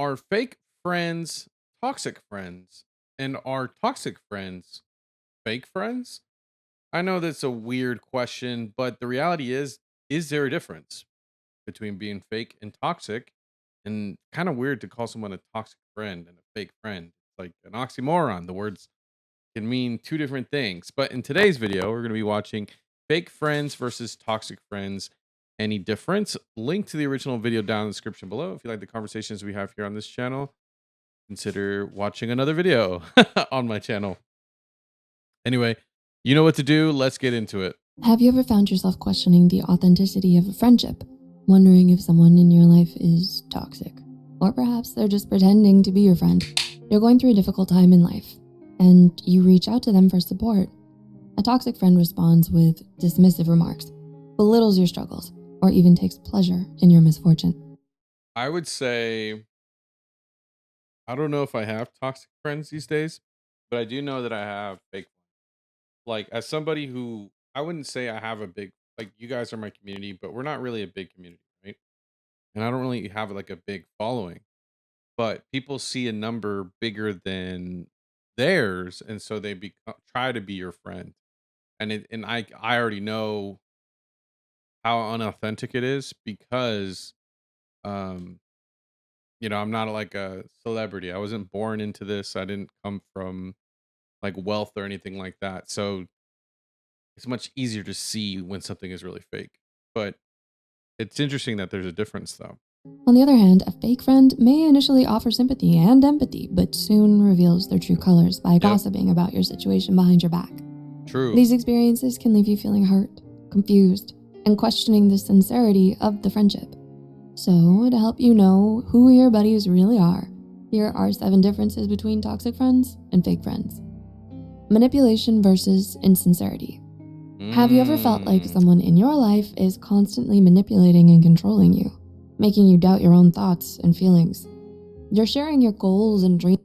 Are fake friends toxic friends? And are toxic friends fake friends? I know that's a weird question, but the reality is there a difference between being fake and toxic? And kind of weird to call someone a toxic friend and a fake friend. It's like an oxymoron. The words can mean two different things. But in today's video, we're going to be watching fake friends versus toxic friends. Any difference? Link to the original video down in the description below. If you like the conversations we have here on this channel, consider watching another video on my channel. Anyway, you know what to do. Let's get into it. Have you ever found yourself questioning the authenticity of a friendship, wondering if someone in your life is toxic? Or perhaps they're just pretending to be your friend. You're going through a difficult time in life, and you reach out to them for support. A toxic friend responds with dismissive remarks, belittles your struggles, or even takes pleasure in your misfortune. I would say, I don't know if I have toxic friends these days, but I do know that I have fake. Like, as somebody who I wouldn't say I have a big, like, you guys are my community, but we're not really a big community, right? And I don't really have like a big following, but people see a number bigger than theirs, and so they try to be your friend. And I already know how unauthentic it is because um I'm not like a celebrity. I wasn't born into this. I didn't come from like wealth or anything like that. So it's much easier to see when something is really fake. But it's interesting that there's a difference though. On the other hand, a fake friend may initially offer sympathy and empathy, but soon reveals their true colors by Yep. gossiping about your situation behind your back. True. These experiences can leave you feeling hurt, confused, and questioning the sincerity of the friendship. So, to help you know who your buddies really are, here are 7 differences between toxic friends and fake friends. Manipulation versus insincerity. Have you ever felt like Mm. someone in your life is constantly manipulating and controlling you, making you doubt your own thoughts and feelings? You're sharing your goals and dreams.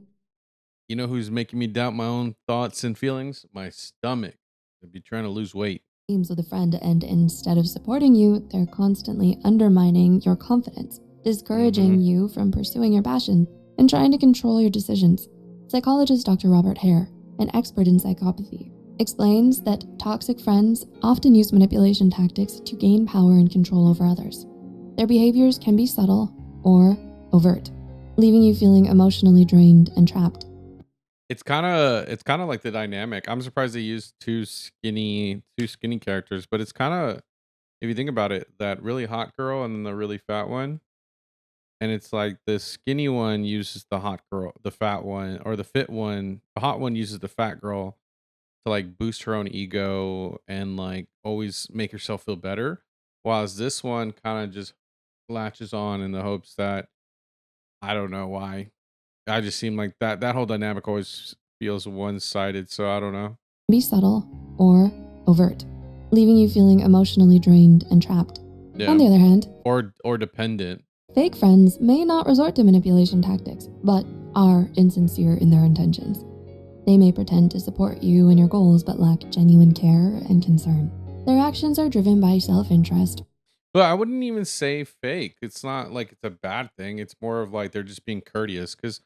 You know who's making me doubt my own thoughts and feelings? My stomach. I'd be trying to lose weight. With a friend, and instead of supporting you, they're constantly undermining your confidence, Mm-hmm. discouraging you from pursuing your passion, and trying to control your decisions. Psychologist Dr. Robert Hare, an expert in psychopathy, explains that toxic friends often use manipulation tactics to gain power and control over others. Their behaviors can be subtle or overt, leaving you feeling emotionally drained and trapped. It's kind of like the dynamic. I'm surprised they used two skinny characters, but it's kind of, if you think about it, that really hot girl and then the really fat one. And it's like the skinny one uses the hot girl, the fat one, or the fit one. The hot one uses the fat girl to like boost her own ego and like always make herself feel better. Whilst this one kind of just latches on in the hopes that, I don't know why. I just seem like that whole dynamic always feels one sided. So I don't know. Be subtle or overt, leaving you feeling emotionally drained and trapped. On Yeah. the other hand, Or dependent. fake friends may not resort to manipulation tactics, but are insincere in their intentions. They may pretend to support you and your goals, but lack genuine care and concern. Their actions are driven by self-interest. But I wouldn't even say fake. It's not like it's a bad thing. It's more of like they're just being courteous because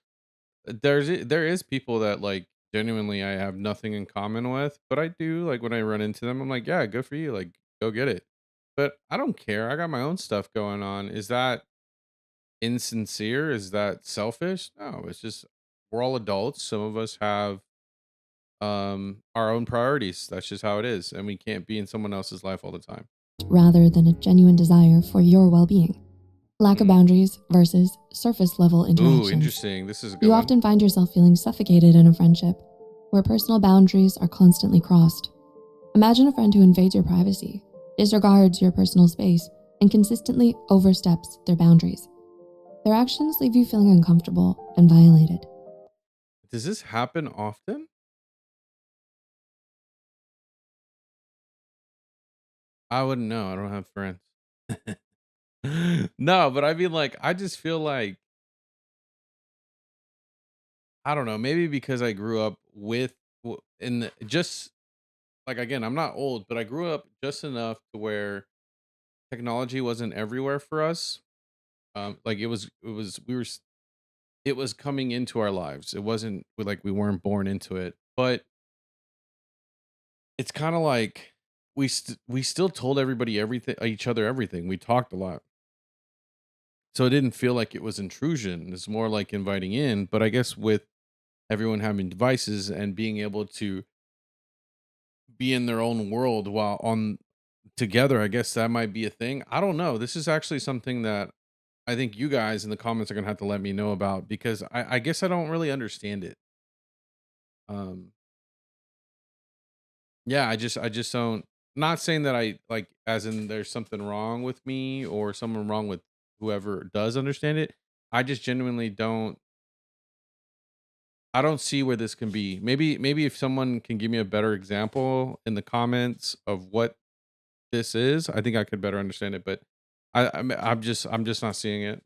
there is people that like genuinely I have nothing in common with, but I do like when I run into them, I'm like, yeah, good for you. Like, go get it. But I don't care. I got my own stuff going on. Is that insincere? Is that selfish? No, it's just we're all adults. Some of us have our own priorities. That's just how it is. And we can't be in someone else's life all the time. Rather than a genuine desire for your well-being. Lack of Mm. boundaries versus surface-level Ooh, interactions. interesting. This is a good You one. often find yourself feeling suffocated in a friendship where personal boundaries are constantly crossed. Imagine a friend who invades your privacy, disregards your personal space, and consistently oversteps their boundaries. Their actions leave you feeling uncomfortable and violated. Does this happen often? I wouldn't know. I don't have friends. No, but I mean, like, I just feel like, I don't know, maybe because I grew up in just like, again, I'm not old, but I grew up just enough to where technology wasn't everywhere for us. Like, we were it was coming into our lives. It wasn't like we weren't born into it, but it's kind of like we still told everybody everything, each other everything. We talked a lot. So it didn't feel like it was intrusion. It's more like inviting in, but I guess with everyone having devices and being able to be in their own world while on together, I guess that might be a thing. I don't know. This is actually something that I think you guys in the comments are gonna have to let me know about because I guess I don't really understand it. Um, yeah, I just don't. Not saying that I like, as in there's something wrong with me or something wrong with whoever does understand it. I just genuinely don't. I don't see where this can be. Maybe if someone can give me a better example in the comments of what this is, I think I could better understand it. But I'm just not seeing it.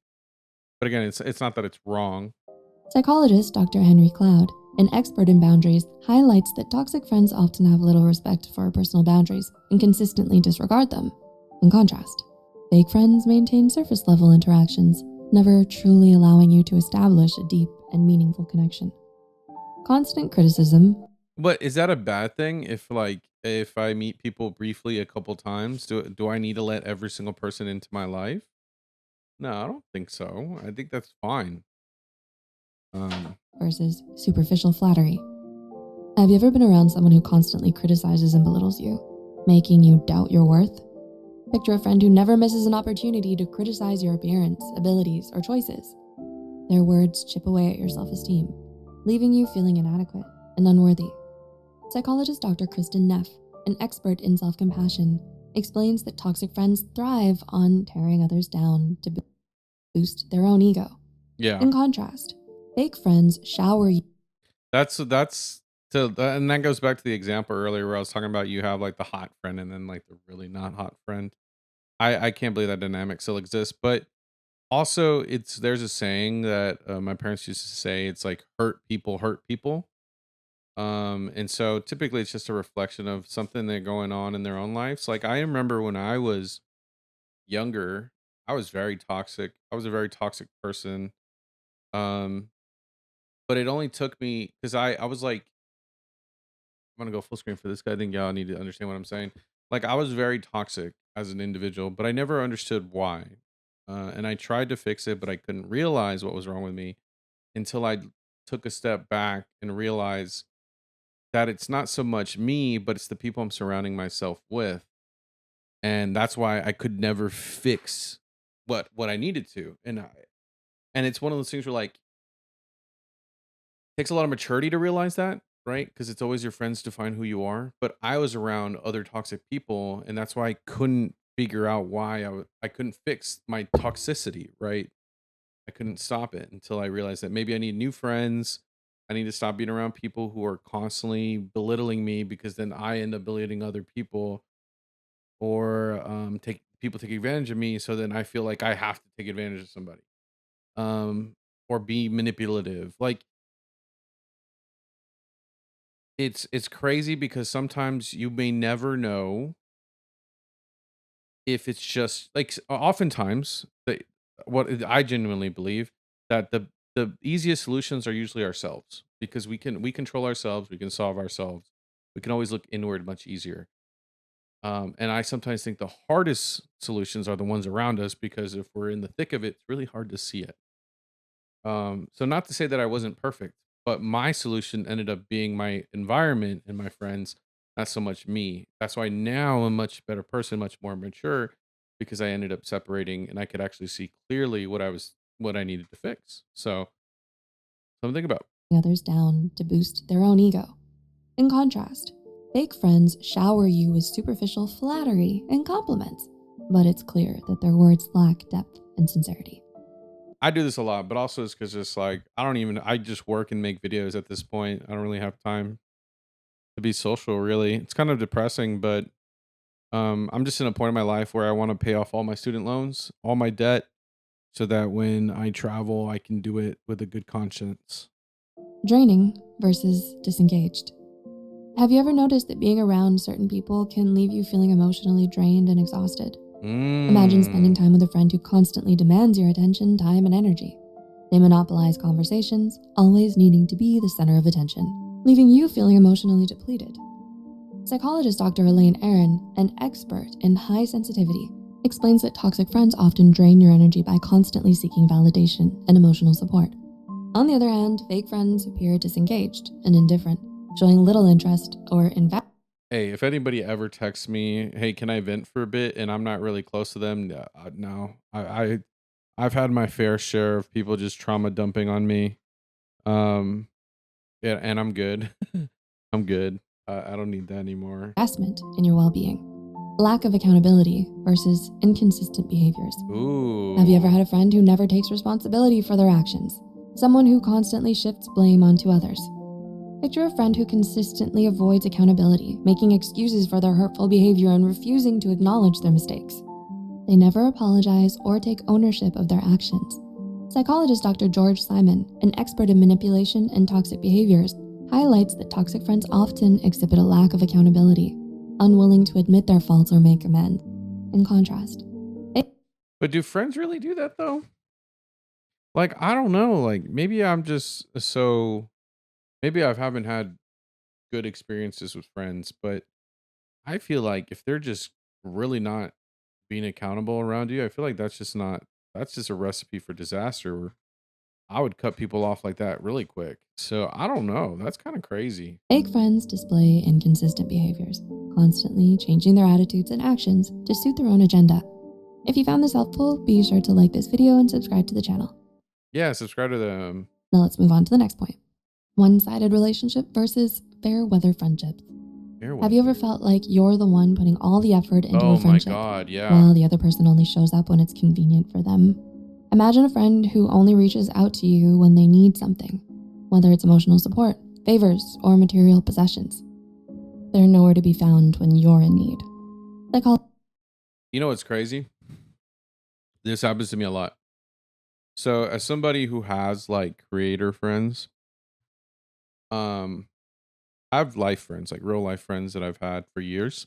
But again, it's not that it's wrong. Psychologist Dr. Henry Cloud, an expert in boundaries, highlights that toxic friends often have little respect for personal boundaries and consistently disregard them. In contrast, fake friends maintain surface level interactions, never truly allowing you to establish a deep and meaningful connection. Constant criticism. But is that a bad thing if if I meet people briefly a couple times, do I need to let every single person into my life? No, I don't think so. I think that's fine. Um Versus superficial flattery. Have you ever been around someone who constantly criticizes and belittles you, making you doubt your worth? Picture a friend who never misses an opportunity to criticize your appearance, abilities, or choices. Their words chip away at your self-esteem, leaving you feeling inadequate and unworthy. Psychologist Dr. Kristen Neff, an expert in self-compassion, explains that toxic friends thrive on tearing others down to boost their own ego. yeah. In contrast, fake friends shower you. That's so and that goes back to the example earlier where I was talking about you have like the hot friend and then like the really not hot friend. I can't believe that dynamic still exists, but also it's there's a saying that my parents used to say, it's like hurt people. And so typically it's just a reflection of something that's going on in their own lives. Like I remember when I was younger, I was very toxic. I was a very toxic person. Um, but it only took me because I was like, I'm gonna go full screen for this guy. I think y'all need to understand what I'm saying. Like I was very toxic as an individual, but I never understood why. And I tried to fix it, but I couldn't realize what was wrong with me until I took a step back and realized that it's not so much me, but it's the people I'm surrounding myself with. And that's why I could never fix what I needed to. And it's one of those things where like takes a lot of maturity to realize that, right? Because it's always your friends define who you are. But I was around other toxic people, and that's why I couldn't figure out why I couldn't fix my toxicity, right? I couldn't stop it until I realized that maybe I need new friends. I need to stop being around people who are constantly belittling me because then I end up belittling other people or take people take advantage of me. So then I feel like I have to take advantage of somebody um, or be manipulative. Like it's crazy because sometimes you may never know if it's just like oftentimes what I genuinely believe that the easiest solutions are usually ourselves because we control ourselves, we can solve ourselves. We can always look inward much easier. And I sometimes think the hardest solutions are the ones around us because if we're in the thick of it, it's really hard to see it. So not to say that I wasn't perfect, but my solution ended up being my environment and my friends, not so much me. That's why now I'm a much better person, much more mature, because I ended up separating and I could actually see clearly what I needed to fix. So something to think about. Others down to boost their own ego. In contrast, fake friends shower you with superficial flattery and compliments, but it's clear that their words lack depth and sincerity. I do this a lot, but also it's because just like I just work and make videos at this point. I don't really have time to be social really. It's kind of depressing, but I'm just in a point in my life where I want to pay off all my student loans, all my debt, so that when I travel, I can do it with a good conscience. Draining versus disengaged. Have you ever noticed that being around certain people can leave you feeling emotionally drained and exhausted? Imagine spending Mm. time with a friend who constantly demands your attention, time, and energy. They monopolize conversations, always needing to be the center of attention, leaving you feeling emotionally depleted. Psychologist Dr. Elaine Aron, an expert in high sensitivity, explains that toxic friends often drain your energy by constantly seeking validation and emotional support. On the other hand, fake friends appear disengaged and indifferent, showing little interest or investment. Hey, if anybody ever texts me, "Hey, can I vent for a bit?" and I'm not really close to them, no. I've had my fair share of people just trauma dumping on me. Um, yeah, and I'm good. I'm good. I don't need that anymore. Investment in your well-being. Lack of accountability versus inconsistent behaviors. Have you ever Ooh. had a friend who never takes responsibility for their actions? Someone who constantly shifts blame onto others? Picture a friend who consistently avoids accountability, making excuses for their hurtful behavior and refusing to acknowledge their mistakes. They never apologize or take ownership of their actions. Psychologist Dr. George Simon, an expert in manipulation and toxic behaviors, highlights that toxic friends often exhibit a lack of accountability, unwilling to admit their faults or make amends. In contrast, But do friends really do that though? Like, I don't know. Like, maybe I'm just so maybe I haven't had good experiences with friends, but I feel like if they're just really not being accountable around you, I feel like that's just a recipe for disaster where I would cut people off like that really quick. So I don't know. That's kind of crazy. fake friends display inconsistent behaviors, constantly changing their attitudes and actions to suit their own agenda. If you found this helpful, be sure to like this video and subscribe to the channel. Yeah, subscribe to them. Now let's move on to the next point. One-sided relationship versus fair weather friendships. Fair Have you ever weather. felt like you're the one putting all the effort into a Oh my friendship, god, yeah. while the other person only shows up when it's convenient for them? Imagine a friend who only reaches out to you when they need something, whether it's emotional support, favors, or material possessions. They're nowhere to be found when you're in need. They call You know what's crazy? This happens to me a lot. So as somebody who has like creator friends, um, I have life friends, like real life friends that I've had for years.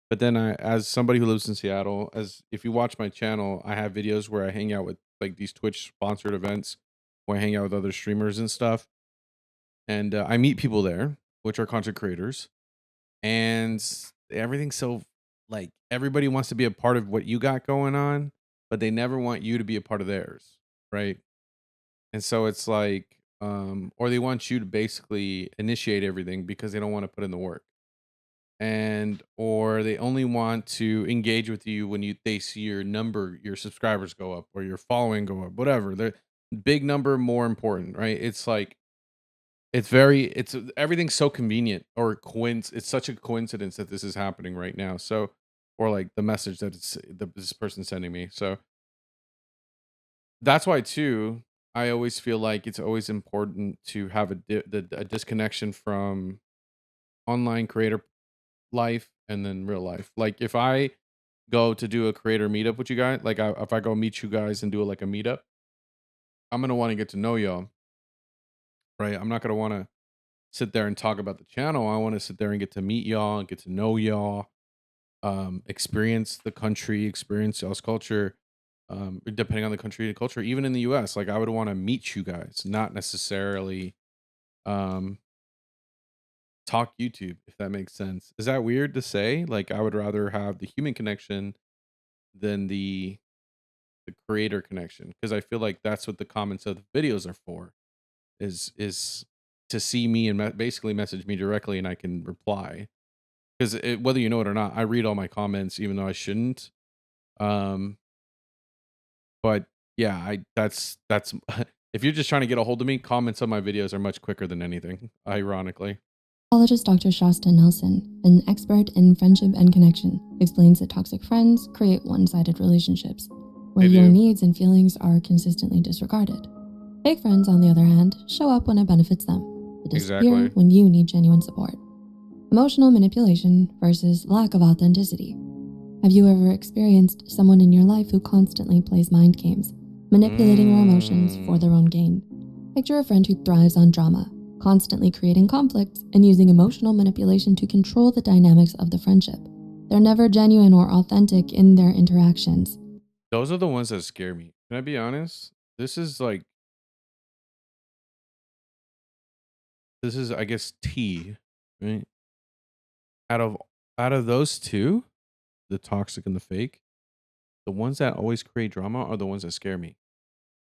But then as somebody who lives in Seattle, as if you watch my channel, I have videos where I hang out with like these Twitch sponsored events where I hang out with other streamers and stuff. And I meet people there, which are content creators. And everything's so like everybody wants to be a part of what you got going on, but they never want you to be a part of theirs. Right. And so it's like, or they want you to basically initiate everything because they don't want to put in the work. And or they only want to engage with you when they see your number, your subscribers go up or your following go up, whatever. The big number more important, right? It's like it's everything's so convenient or it's such a coincidence that this is happening right now. So or like the message that this person sending me. So that's why too I always feel like it's always important to have a disconnection from online creator life and then real life. Like if I go to do a creator meetup with you guys, like if I go meet you guys and do like a meetup, I'm gonna want to get to know y'all, right? I'm not gonna want to sit there and talk about the channel. I want to sit there and get to meet y'all and get to know y'all, experience the country, experience y'all's culture. Depending on the country and culture, even in the U.S., like I would want to meet you guys, not necessarily um talk YouTube, if that makes sense. Is that weird to say? Like I would rather have the human connection than the creator connection because I feel like that's what the comments of the videos are for is to see me and basically message me directly and I can reply because whether you know it or not, I read all my comments even though I shouldn't. Um, but yeah, I that's if you're just trying to get a hold of me, comments on my videos are much quicker than anything. Ironically, Psychologist Dr. Shasta Nelson, an expert in friendship and connection, explains that toxic friends create one-sided relationships, where they your do needs and feelings are consistently disregarded. Fake friends, on the other hand, show up when it benefits them, but disappear exactly. when you need genuine support. Emotional manipulation versus lack of authenticity. Have you ever experienced someone in your life who constantly plays mind games, manipulating your emotions for Mm. their own gain? Picture a friend who thrives on drama, constantly creating conflicts and using emotional manipulation to control the dynamics of the friendship. They're never genuine or authentic in their interactions. Those are the ones that scare me. Can I be honest? This is like this is, I guess, T, right? Out of out of those two, the toxic and the fake, the ones that always create drama are the ones that scare me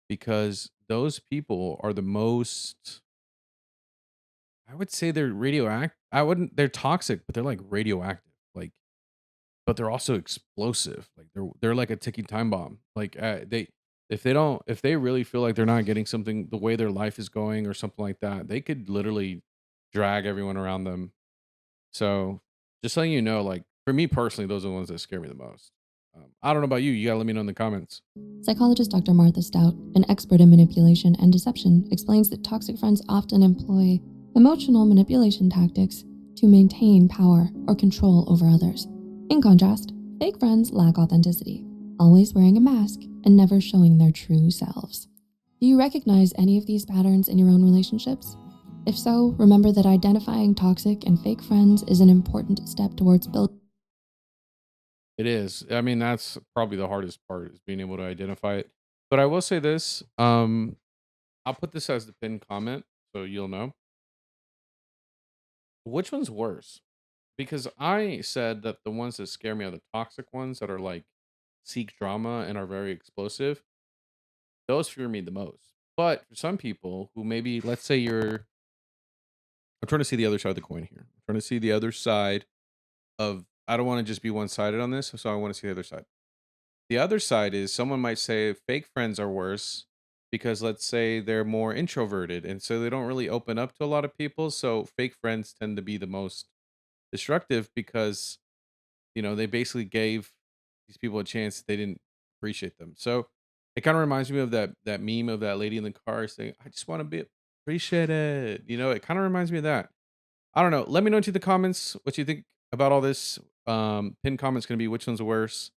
because those people are the most. I would say they're radioactive. I wouldn't. They're toxic, but they're like radioactive. Like, but they're also explosive. Like they're like a ticking time bomb. Like they if they don't if they really feel like they're not getting something the way their life is going or something like that, they could literally drag everyone around them. So just letting you know, like for me personally, those are the ones that scare me the most. I don't know about you. You gotta let me know in the comments. Psychologist Dr. Martha Stout, an expert in manipulation and deception, explains that toxic friends often employ emotional manipulation tactics to maintain power or control over others. In contrast, fake friends lack authenticity, always wearing a mask and never showing their true selves. Do you recognize any of these patterns in your own relationships? If so, remember that identifying toxic and fake friends is an important step towards building. It is. I mean, that's probably the hardest part is being able to identify it. But I will say this. I'll put this as the pinned comment so you'll know. Which one's worse? Because I said that the ones that scare me are the toxic ones that are like seek drama and are very explosive. Those fear me the most. But for some people who maybe, let's say I'm trying to see the other side of the coin here. I'm trying to see the other side of, I don't want to just be one sided on this. So I want to see the other side. The other side is someone might say fake friends are worse because let's say they're more introverted and so they don't really open up to a lot of people. So fake friends tend to be the most destructive because they basically gave these people a chance they didn't appreciate them. So it kind of reminds me of that meme of that lady in the car saying, "I just want to be appreciated." It kind of reminds me of that. I don't know. Let me know into the comments what you think about all this. Pin comment's gonna be which one's worse.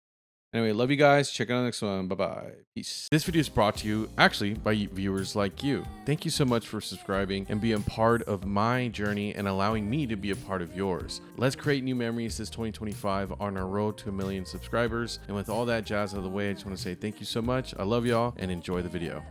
Anyway, love you guys. Check out the next one. Bye bye. Peace. This video is brought to you actually by viewers like you. Thank you so much for subscribing and being part of my journey and allowing me to be a part of yours. Let's create new memories this 2025 on our road to 1,000,000 subscribers. And with all that jazz out of the way, I just want to say thank you so much. I love y'all and enjoy the video.